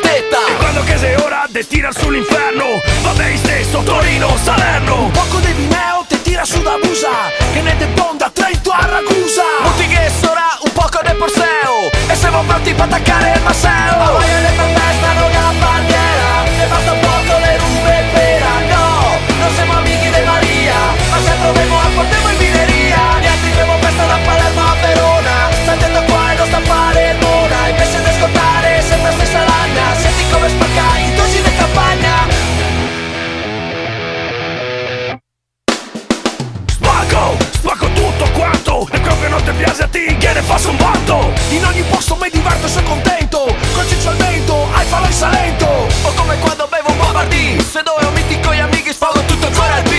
tetta. E quando che sei ora de tira sull'inferno, vabbè stesso, Torino, Salerno. Un poco di vineo te tira su da Busa, che ne de Bonda, Trento a Ragusa. Muti che sarà un poco de Porseo, e siamo pronti per attaccare il Masseo. Ma voglio le festa, non la bandiera, e basta un poco le rube pera. No, non siamo amici di Maria, ma se troviamo a portiamo in mineria. Gli altri abbiamo festa da Palermo a Verona, sta attento qua e non sta a fare mona. Invece di ascoltare sempre stessa lagna, senti come spacca i dosi di campagna. Spacco tutto quanto, e quello che non ti piace a te, che ne faccio un vanto. In ogni posto mi diverto e sono contento, col ciccio al vento, hai fallo in Salento. O come quando bevo un Bobardì, se dove ho miti con gli amici sfogo tutto ancora al B.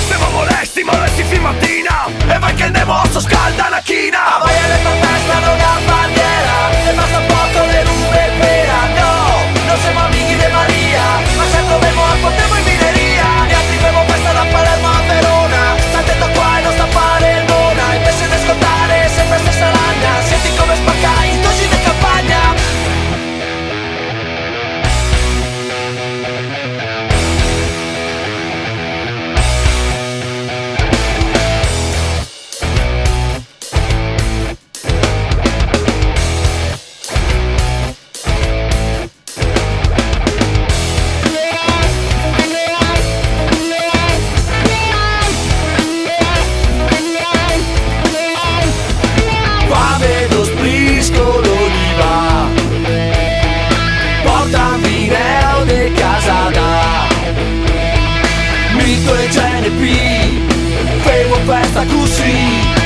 Siamo molesti fin mattina, E vai che il nemosso scalda la china. A voglia le festa non ha bandiera, e basta poco le rube pera. No, non siamo amici di Maria, ma se troviamo a portiamo in mineria. Gli altri abbiamo festa da Palermo a Verona, sta attento qua e non sta a fare mona. Invece di ascoltare sempre stessa lagna, senti come spacca i dosi di campagna. Qua vedo sprisco l'oliva, porta vineo de casa da Mito e GNP, femo festa così.